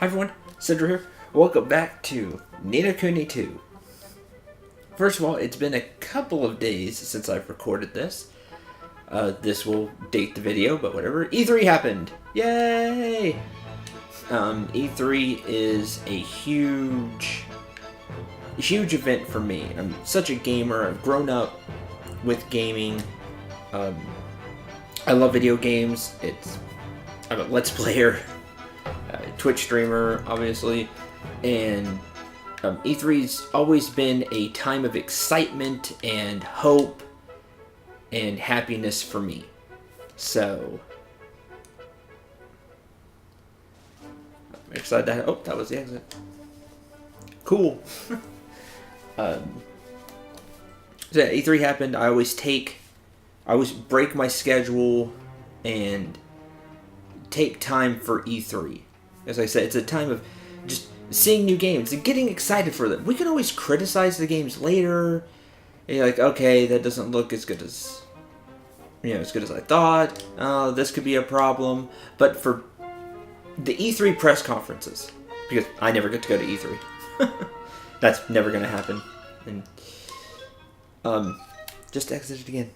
Hi everyone, Cendril here. Welcome back to Kuni 2. First of all, it's been a couple of days since I've recorded this. This will date the video, but whatever. E3 happened! Yay! E3 is a huge event for me. I'm such a gamer. I've grown up with gaming. I love video games. I'm a Let's Player. Twitch streamer, obviously, and E3's always been a time of excitement and hope and happiness for me. So, I'm excited that. Oh, that was the exit. Cool. So yeah, E3 happened. I always break my schedule and take time for E3. As I said, it's a time of just seeing new games and getting excited for them. We can always criticize the games later. And you're like, okay, that doesn't look as good as, as good as I thought. This could be a problem. But for the E3 press conferences, because I never get to go to E3. That's never going to happen. And just exited again.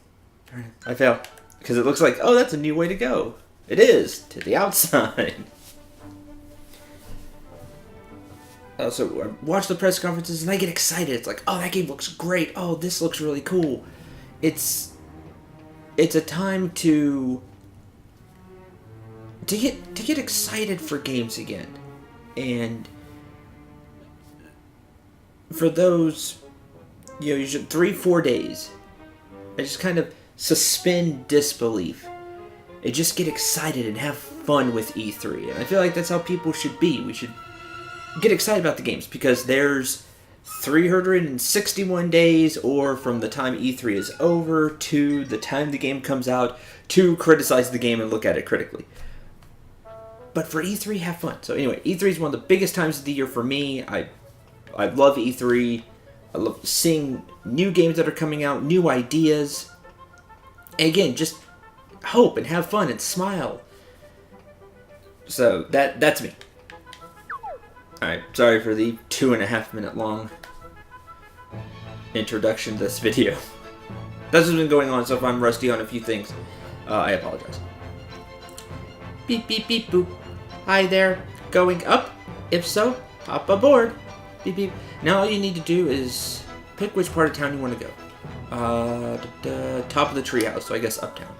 I fail. Because it looks like, oh, that's a new way to go. It is, to the outside. So I watch the press conferences and I get excited. It's like, oh, that game looks great. Oh, this looks really cool. It's a time to get excited for games again. And for those, usually 3-4 days, I just kind of suspend disbelief. I just get excited and have fun with E3. And I feel like that's how people should be. We should get excited about the games because there's 361 days, or from the time E3 is over to the time the game comes out, to criticize the game and look at it critically. But for E3, have fun. So anyway, E3 is one of the biggest times of the year for me. I love E3. I love seeing new games that are coming out, new ideas. And again, just hope and have fun and smile. So that's me. Alright, sorry for the 2.5 minute long introduction to this video. That's what's been going on, so if I'm rusty on a few things, I apologize. Beep beep beep boop. Hi there. Going up? If so, hop aboard. Beep beep. Now all you need to do is pick which part of town you want to go. Top of the treehouse, so I guess uptown.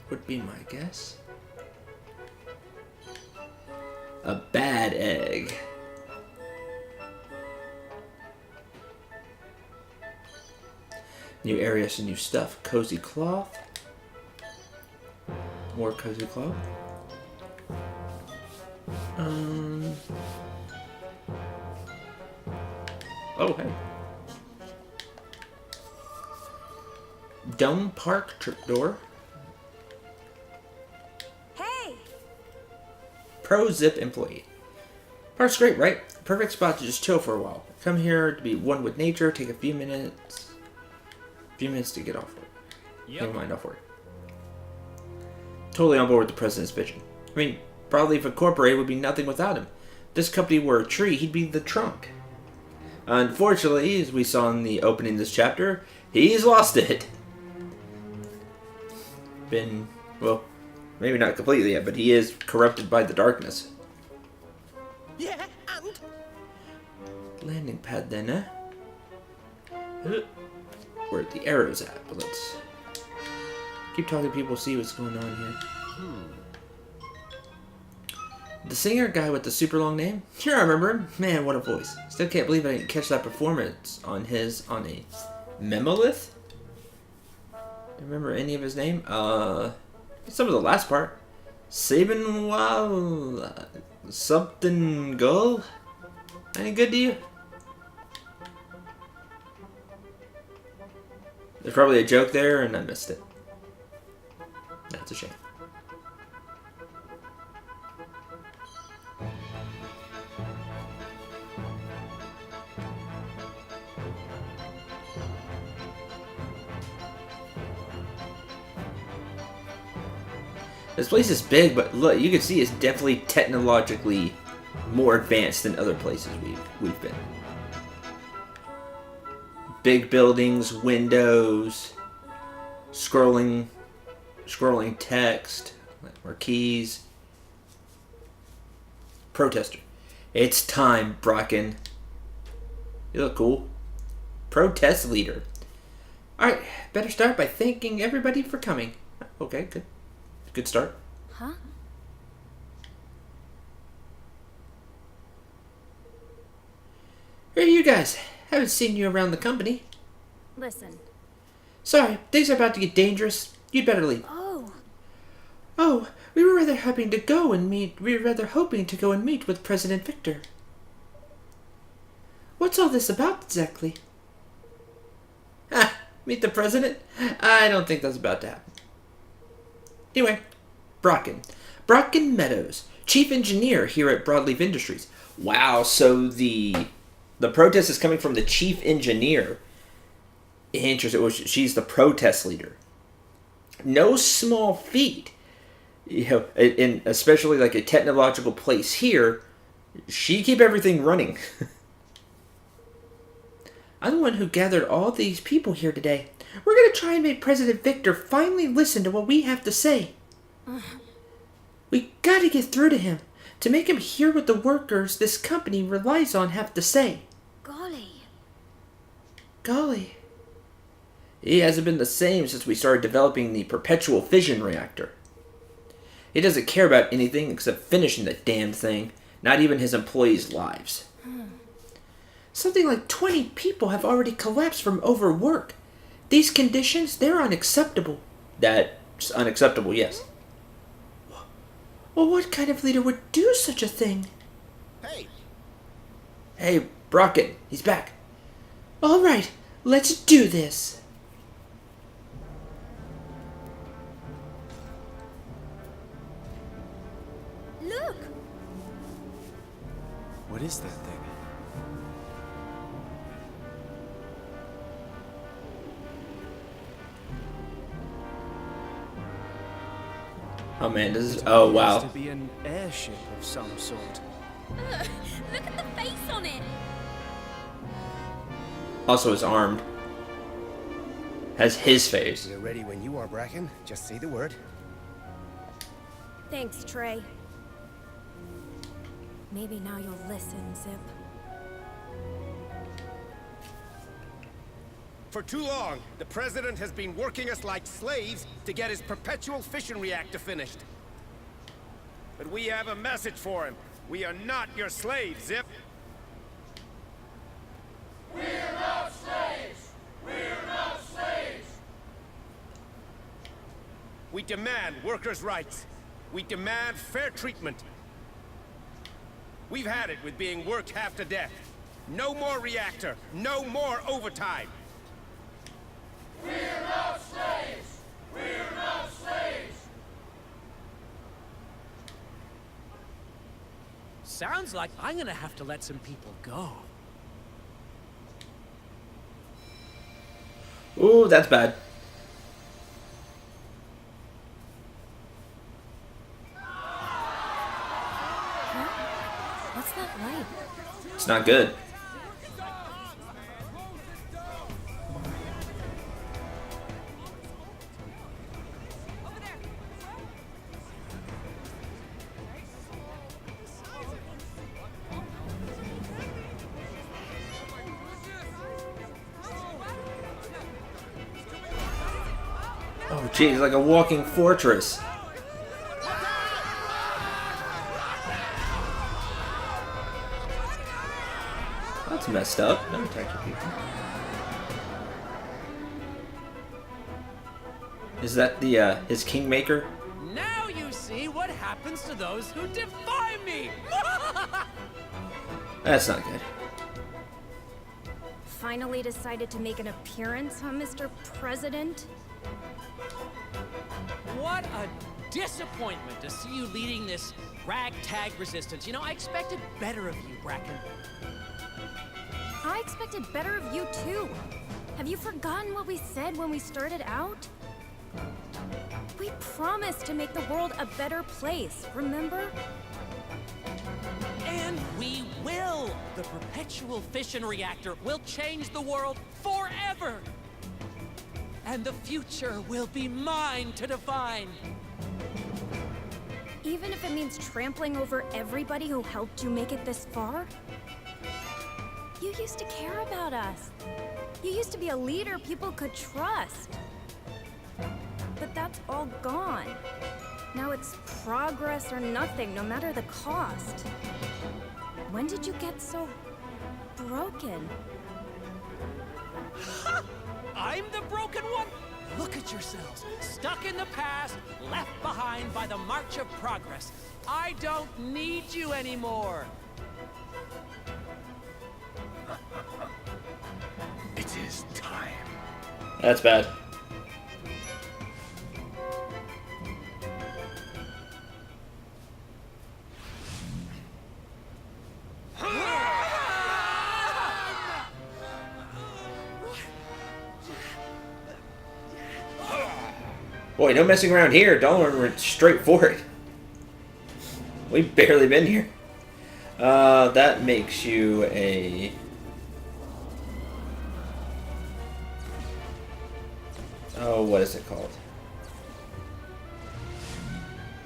Would be my guess. A bad egg. New areas and new stuff. Cozy cloth. More cozy cloth. Oh, hey. Dome Park trapdoor. Pro Zip employee. Park's great, right? Perfect spot to just chill for a while. Come here to be one with nature, take a few minutes to get off work. Get your mind off work. Totally on board with the president's vision. I mean, Broadleaf Incorporated would be nothing without him. If this company were a tree, he'd be the trunk. Unfortunately, as we saw in the opening of this chapter, he's lost it. Well, maybe not completely yet, but he is corrupted by the darkness. Yeah, and? Landing pad then, eh? Where the arrow's at, but let's keep talking to people, see what's going on here. The singer guy with the super long name? Sure, I remember him. Man, what a voice. Still can't believe I didn't catch that performance on a Memolith? Remember any of his name? Some of the last part. Sabin something Gull? Any good to you? There's probably a joke there and I missed it. That's a shame. This place is big, but look, you can see it's definitely technologically more advanced than other places we've been. Big buildings, windows, scrolling text, marquees. Protester. It's time, Bracken. You look cool. Protest leader. Alright, better start by thanking everybody for coming. Okay, good. Good start. Huh? Who are you guys? Haven't seen you around the company. Listen. Sorry, things are about to get dangerous. You'd better leave. Oh, we were rather hoping to go and meet with President Victor. What's all this about exactly? Meet the president? I don't think that's about to happen. Anyway, Bracken Meadows, chief engineer here at Broadleaf Industries. Wow, so the protest is coming from the chief engineer. Interesting. Well, she's the protest leader. No small feat. You know, in especially like a technological place here, she keep everything running. I'm the one who gathered all these people here today. We're going to try and make President Victor finally listen to what we have to say. We got to get through to him, to make him hear what the workers this company relies on have to say. Golly. He hasn't been the same since we started developing the perpetual fission reactor. He doesn't care about anything except finishing the damn thing, not even his employees' lives. Something like 20 people have already collapsed from overwork. These conditions, they're unacceptable. That's unacceptable, yes. Well, what kind of leader would do such a thing? Hey, Bracken, he's back. All right, let's do this. Look! What is that thing? Oh man, this is... Oh wow. It appears to be an airship of some sort. Look at the face on it! Also is armed. Has his face. We're ready when you are, Bracken. Just say the word. Thanks, Trey. Maybe now you'll listen, Zip. For too long, the President has been working us like slaves to get his perpetual fission reactor finished. But we have a message for him. We are not your slaves, Zip. We're not slaves! We're not slaves! We demand workers' rights. We demand fair treatment. We've had it with being worked half to death. No more reactor. No more overtime. We're not slaves! We're not slaves! Sounds like I'm gonna have to let some people go. Ooh, that's bad. What's that light? It's not good. Oh, geez, like a walking fortress. That's messed up. Don't attack your people. Is that the, his kingmaker? Now you see what happens to those who defy me! That's not good. Finally decided to make an appearance, huh, Mr. President? What a disappointment to see you leading this ragtag resistance. You know, I expected better of you, Bracken. I expected better of you, too. Have you forgotten what we said when we started out? We We promised to make the world a better place, remember? And we will! The perpetual fission reactor will change the world forever! And the future will be mine to define! Even if it means trampling over everybody who helped you make it this far? You used to care about us. You used to be a leader people could trust. But that's all gone. Now it's progress or nothing, no matter the cost. When did you get so broken? I'm the broken one? Look at yourselves, stuck in the past, left behind by the march of progress. I don't need you anymore. It is time. That's bad. Boy, no messing around here. Dollar went straight for it. We've barely been here. That makes you a... Oh, what is it called?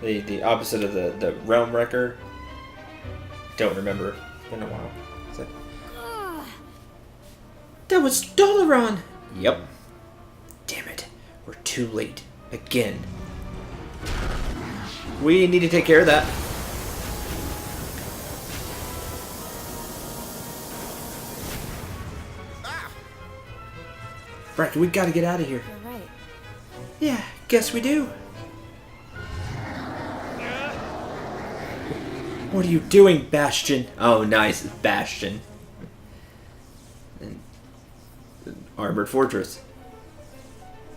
The opposite of the Realm Wrecker? Don't remember. It's been a while. It's like... That was Dolaran! Yep. Damn it. We're too late. Again. We need to take care of that. Bracken, we gotta get out of here. You're right. Yeah, guess we do. What are you doing, Bastion? Oh, nice, Bastion. Armored Fortress.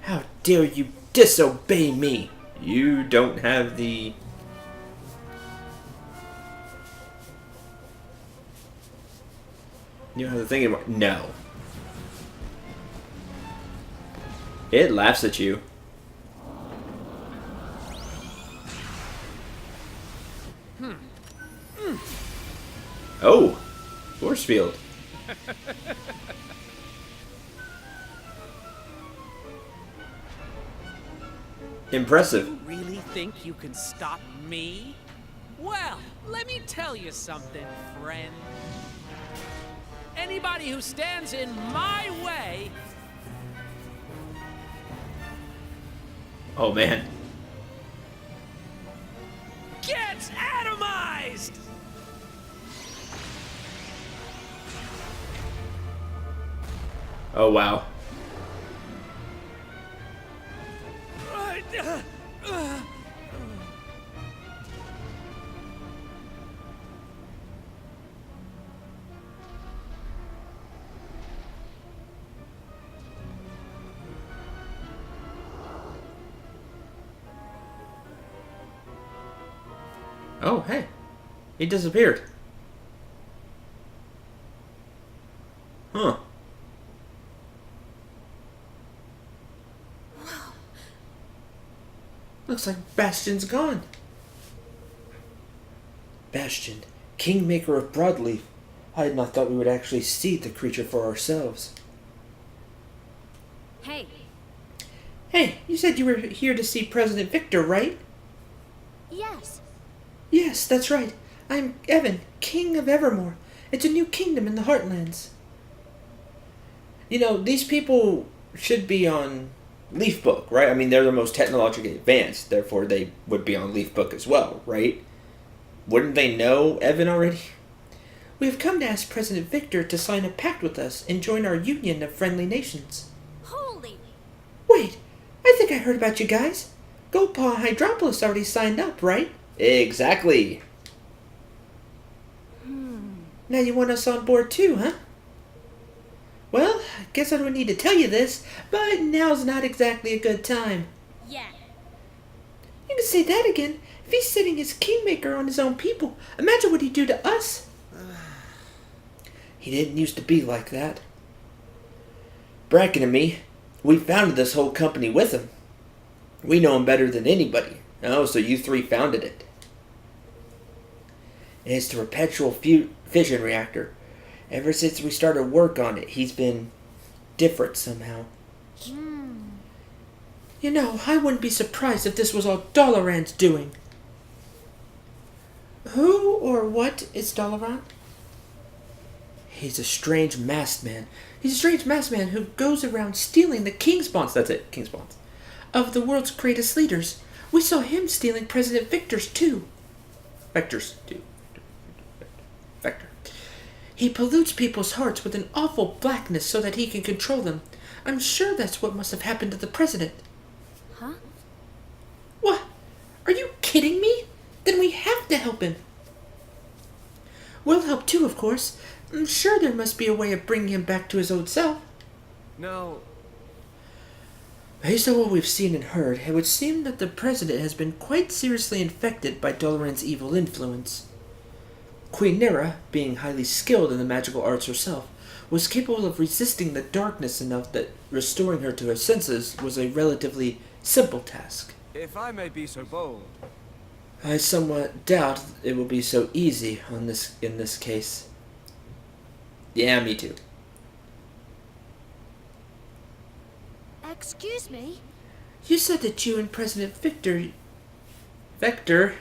How dare you disobey me? You don't have the... You don't have the thing anymore. No. It laughs at you. Oh! Force field. Impressive. You really think you can stop me? Well, let me tell you something, friend. Anybody who stands in my way... Oh, man. gets atomized! Oh, wow. Oh, hey. He disappeared. Huh. Looks like Bastion's gone. Bastion, Kingmaker of Broadleaf. I had not thought we would actually see the creature for ourselves. Hey, Hey, you said you were here to see President Victor, right? yes. Yes, that's right. I'm Evan, King of Evermore. It's a new kingdom in the Heartlands. You know, these people should be on Leafbook, right? I mean, they're the most technologically advanced, therefore they would be on Leafbook as well, right? Wouldn't they know Evan already? We have come to ask President Victor to sign a pact with us and join our union of friendly nations. Holy. Wait, I think I heard about you guys. Goldpaw and Hydropolis already signed up, right? Exactly. Now you want us on board too, huh? Well, I guess I don't need to tell you this, but now's not exactly a good time. Yeah. You can say that again. If he's sitting as kingmaker on his own people, imagine what he'd do to us. He didn't used to be like that. Bracken and me, we founded this whole company with him. We know him better than anybody. Oh, so you three founded it. And it's the perpetual fission reactor. Ever since we started work on it, he's been different somehow. You know, I wouldn't be surprised if this was all Dalaran's doing. Who or what is Dalaran? He's a strange masked man. He's a strange masked man who goes around stealing the king spawns. That's it, king spawns. Of the world's greatest leaders. We saw him stealing President Victor's too. Vector. He pollutes people's hearts with an awful blackness so that he can control them. I'm sure that's what must have happened to the president. Huh? What? Are you kidding me? Then we have to help him. We'll help too, of course. I'm sure there must be a way of bringing him back to his old self. No. Based on what we've seen and heard, it would seem that the president has been quite seriously infected by Dalaran's evil influence. Queen Nera, being highly skilled in the magical arts herself, was capable of resisting the darkness enough that restoring her to her senses was a relatively simple task. If I may be so bold. I somewhat doubt it will be so easy in this case. Yeah, me too. Excuse me? You said that you and President Vector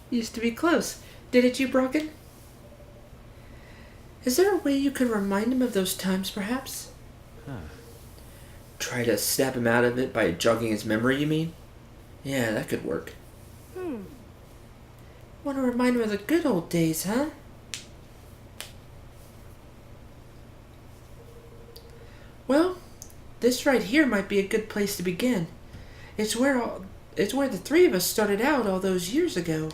used to be close, didn't you, Brocken? Is there a way you could remind him of those times, perhaps? Try to snap him out of it by jogging his memory, you mean? Yeah, that could work. Want to remind him of the good old days, huh? Well, this right here might be a good place to begin. It's where the three of us started out all those years ago.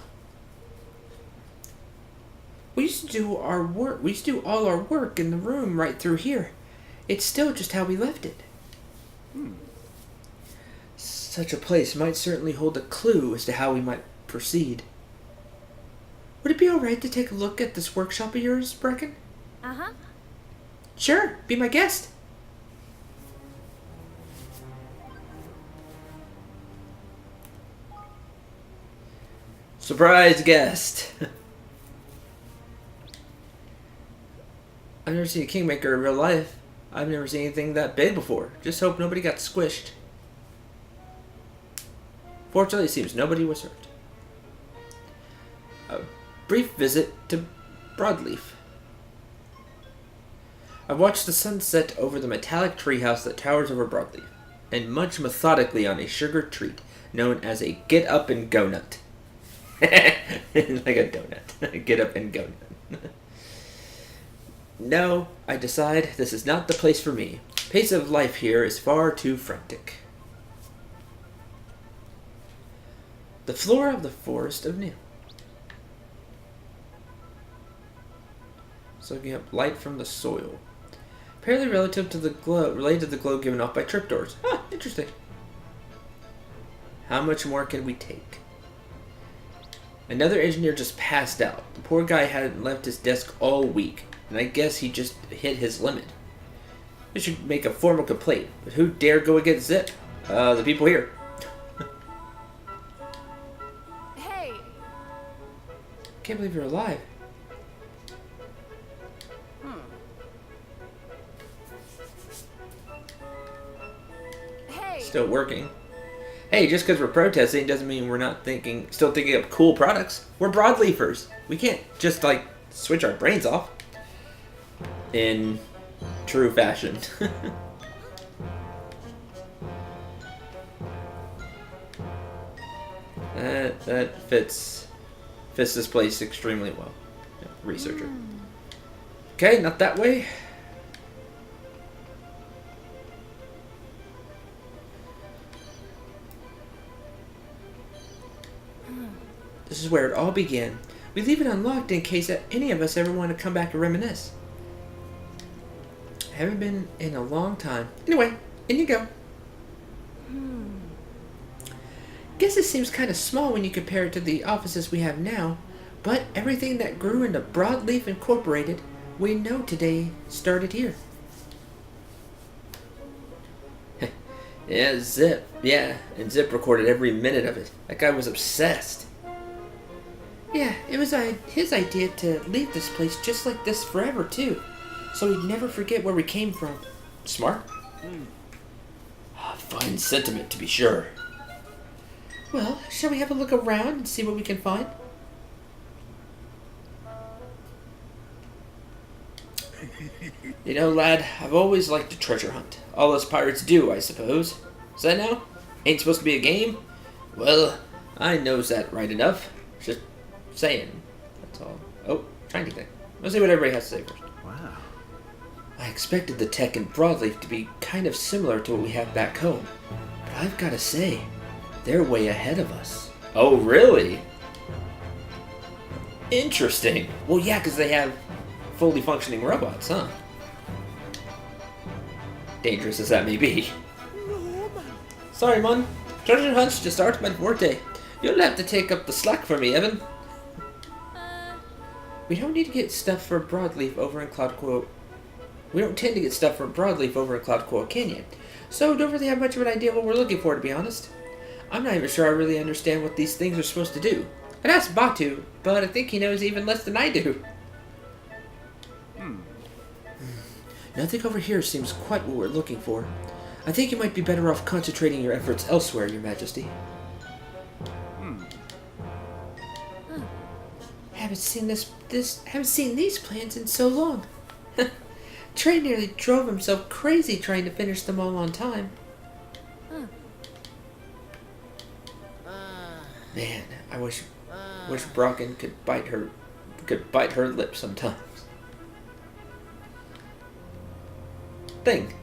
We used to do all our work in the room right through here. It's still just how we left it. Such a place might certainly hold a clue as to how we might proceed. Would it be alright to take a look at this workshop of yours, Brecken? Uh-huh. Sure, be my guest. Surprise guest. I've never seen a Kingmaker in real life. I've never seen anything that big before. Just hope nobody got squished. Fortunately, it seems nobody was hurt. A brief visit to Broadleaf. I watched the sunset over the metallic treehouse that towers over Broadleaf, and munch methodically on a sugar treat known as a get up and go nut. Like a donut. Get up and go nut. No, I decide this is not the place for me. Pace of life here is far too frantic. The floor of the Forest of Neil. Soaking up light from the soil. Apparently related to the glow given off by trapdoors. Huh, interesting. How much more can we take? Another engineer just passed out. The poor guy hadn't left his desk all week, and I guess he just hit his limit. We should make a formal complaint, but who dare go against Zip? The people here. Hey! Can't believe you're alive. Hey! Still working. Hey, just because we're protesting doesn't mean we're not still thinking of cool products. We're broadleafers. We can't just, switch our brains off. In true fashion. that fits this place extremely well. Yeah, researcher. Okay, not that way. This is where it all began. We leave it unlocked in case that any of us ever want to come back and reminisce. Haven't been in a long time. Anyway, in you go. Guess it seems kind of small when you compare it to the offices we have now, but everything that grew into Broadleaf Incorporated we know today started here. Yeah, Zip. Yeah, and Zip recorded every minute of it. That guy was obsessed. Yeah, it was his idea to leave this place just like this forever, too. So we'd never forget where we came from. Smart? Fine sentiment, to be sure. Well, shall we have a look around and see what we can find? You know, lad, I've always liked to treasure hunt. All us pirates do, I suppose. Is that now? Ain't supposed to be a game? Well, I knows that right enough. Just saying. That's all. Oh, trying to think. Let's see what everybody has to say first. Wow. I expected the tech in Broadleaf to be kind of similar to what we have back home. But I've got to say, they're way ahead of us. Oh, really? Interesting. Well, yeah, because they have fully functioning robots, huh? Dangerous as that may be. Sorry, Mon. Treasure hunts just aren't my forte. You'll have to take up the slack for me, Evan. We don't need to get stuff for Broadleaf over in Cloudcoil. We don't tend to get stuff from Broadleaf over in Cloudcoil Canyon, so don't really have much of an idea what we're looking for, to be honest. I'm not even sure I really understand what these things are supposed to do. I'd ask Batu, but I think he knows even less than I do. Nothing over here seems quite what we're looking for. I think you might be better off concentrating your efforts elsewhere, Your Majesty. Haven't seen these plans in so long. Trey nearly drove himself crazy trying to finish them all on time. Man, I wish Brocken could bite her lip sometimes. Thing.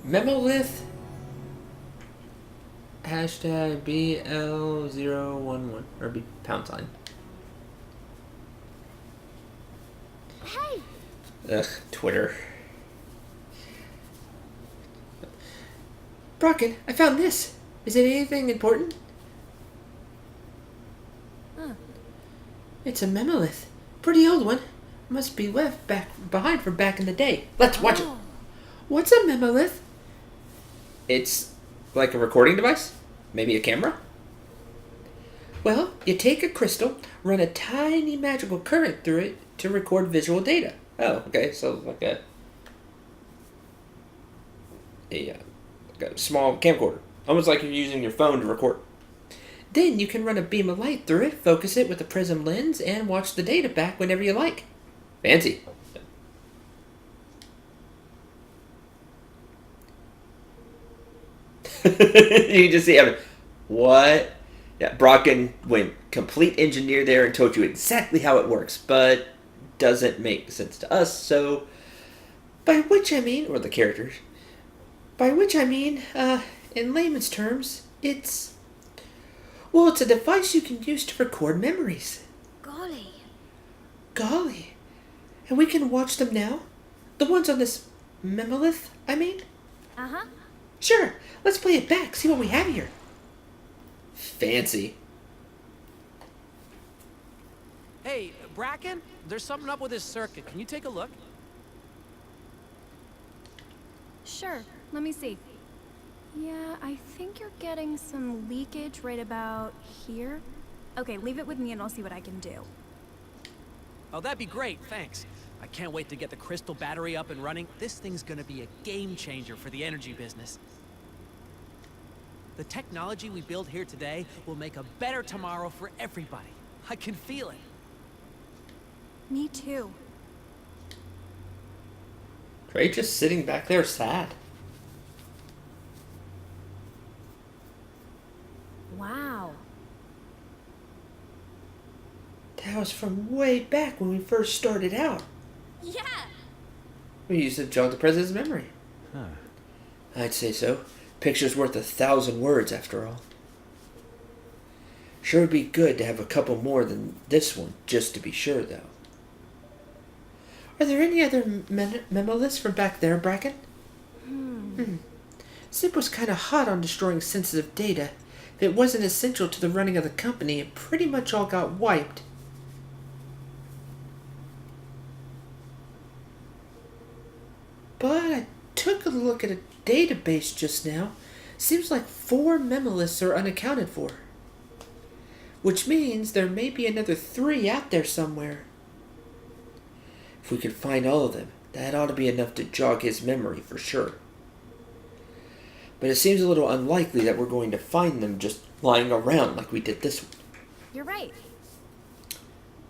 Memolith. Hashtag BL011 or be #. Hey! Ugh, Twitter. Brocken, I found this. Is it anything important? It's a memolith. Pretty old one. Must be left behind from back in the day. Let's watch it. What's a memolith? It's like a recording device? Maybe a camera? Well, you take a crystal, run a tiny magical current through it to record visual data. Oh, okay, so like a small camcorder. Almost like you're using your phone to record. Then you can run a beam of light through it, focus it with a prism lens, and watch the data back whenever you like. Fancy. You just see Evan. What? Yeah, Brocken went complete engineer there and told you exactly how it works, but doesn't make sense to us, so... By which I mean, or the characters, by which I mean, in layman's terms, it's a device you can use to record memories. Golly. Golly. And we can watch them now? The ones on this memolith, I mean? Uh-huh. Sure, let's play it back, see what we have here. Fancy. Hey, Bracken, there's something up with this circuit. Can you take a look? Sure, let me see. Yeah, I think you're getting some leakage right about here. Okay, leave it with me and I'll see what I can do. Oh, that'd be great, thanks. I can't wait to get the crystal battery up and running. This thing's gonna be a game changer for the energy business. The technology we build here today will make a better tomorrow for everybody. I can feel it. Me too. Trey just sitting back there sad. Wow. That was from way back when we first started out. Yeah! We used to jog the president's memory. Huh. I'd say so. Picture's worth 1,000 words, after all. Sure would be good to have a couple more than this one, just to be sure, though. Are there any other memoliths from back there, Bracken? Zip was kind of hot on destroying sensitive data. If it wasn't essential to the running of the company, it pretty much all got wiped. But I took took a look at a database just now. Seems like 4 memolists are unaccounted for. Which means there may be another 3 out there somewhere. If we could find all of them, that ought to be enough to jog his memory for sure. But it seems a little unlikely that we're going to find them just lying around like we did this one. You're right.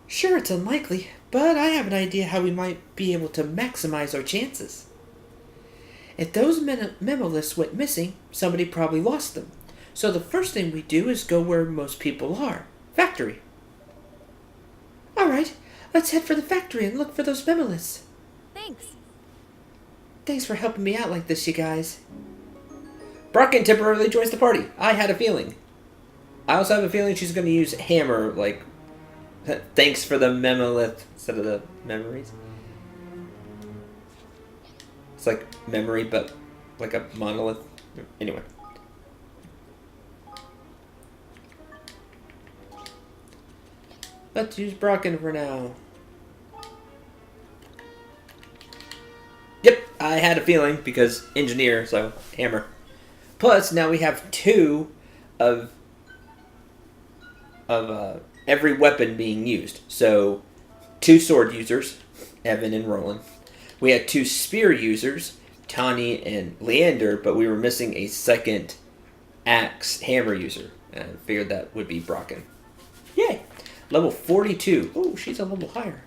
Sure, it's unlikely, but I have an idea how we might be able to maximize our chances. If those memolists went missing, somebody probably lost them. So the first thing we do is go where most people are. Factory. Alright, let's head for the factory and look for those memolists. Thanks. Thanks for helping me out like this, you guys. Bracken temporarily joins the party. I had a feeling. I also have a feeling she's going to use hammer, like, thanks for the memolith instead of the memories. It's like memory, but like a monolith. Anyway. Let's use Bracken for now. Yep, I had a feeling because engineer, so hammer. Plus, now we have 2 of every weapon being used. So, 2 sword users, Evan and Roland. We had 2 spear users, Tani and Leander, but we were missing a second axe hammer user. And I figured that would be Bracken. Yay! Level 42. Oh, she's a level higher.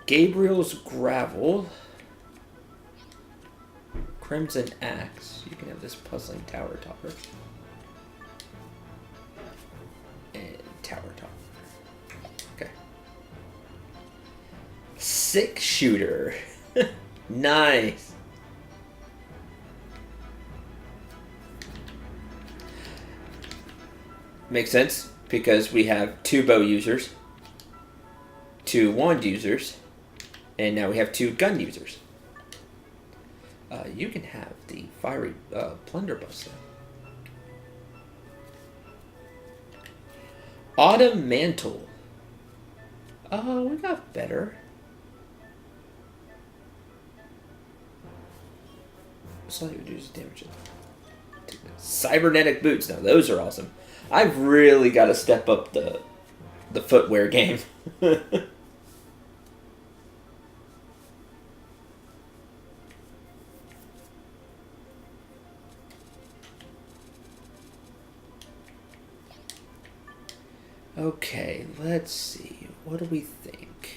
Gabriel's Gravel. Crimson Axe. You can have this puzzling tower topper. And tower topper. Okay. 6 shooter. Nice. Makes sense because we have 2 bow users, 2 wand users, and now we have 2 gun users. You can have the fiery blunderbuss. Autumn Mantle. Oh, we got better. Slightly reduces damage. Cybernetic boots. Now those are awesome. I've really got to step up the footwear game. Okay, let's see. What do we think?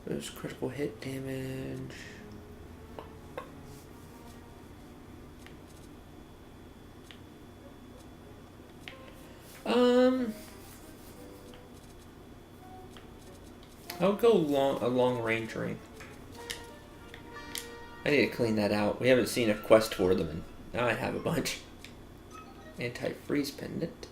There's critical hit damage. I'll go a long range ring. I need to clean that out. We haven't seen a quest for them, and now I have a bunch. Anti-freeze pendant.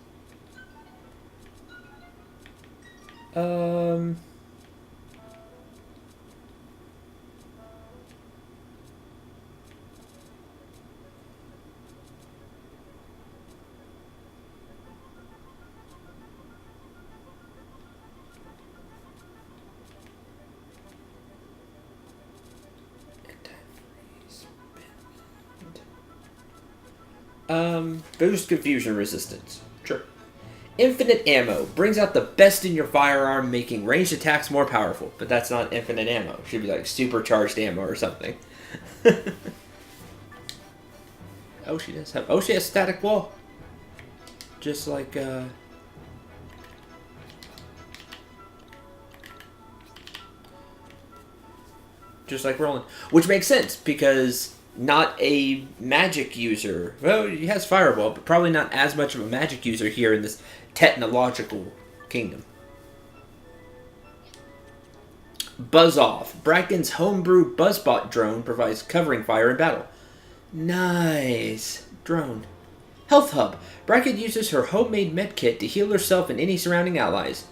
Boost confusion resistance. Sure. Infinite ammo brings out the best in your firearm, making ranged attacks more powerful. But that's not infinite ammo. It should be like supercharged ammo or something. Oh, she does have. Oh, she has static wall. Just like Roland, which makes sense because not a magic user. Well, he has Fireball, but probably not as much of a magic user here in this technological kingdom. Buzz Off. Bracken's homebrew Buzzbot drone provides covering fire in battle. Nice. Drone. Health Hub. Bracken uses her homemade medkit to heal herself and any surrounding allies.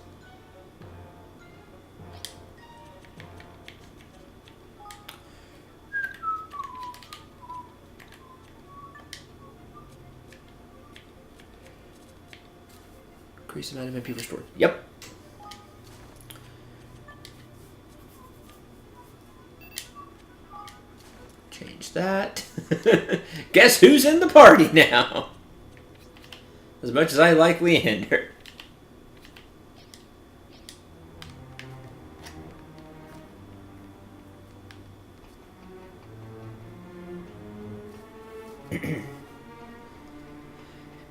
Increase the amount of MP restored. Yep. Change that. Guess who's in the party now? As much as I like Leander.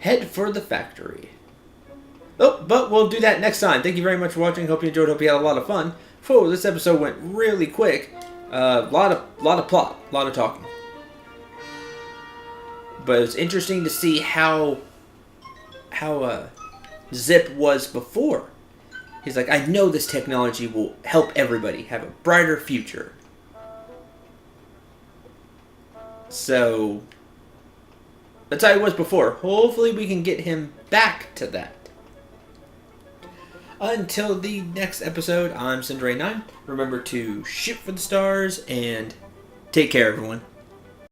Head for the factory. Oh, but we'll do that next time. Thank you very much for watching. Hope you enjoyed. Hope you had a lot of fun. Whoa, this episode went really quick. Lot of plot, a lot of talking. But it was interesting to see how Zip was before. He's like, I know this technology will help everybody have a brighter future. So that's how he was before. Hopefully we can get him back to that. Until the next episode, I'm Cendril9. Remember to shoot for the stars and take care, everyone.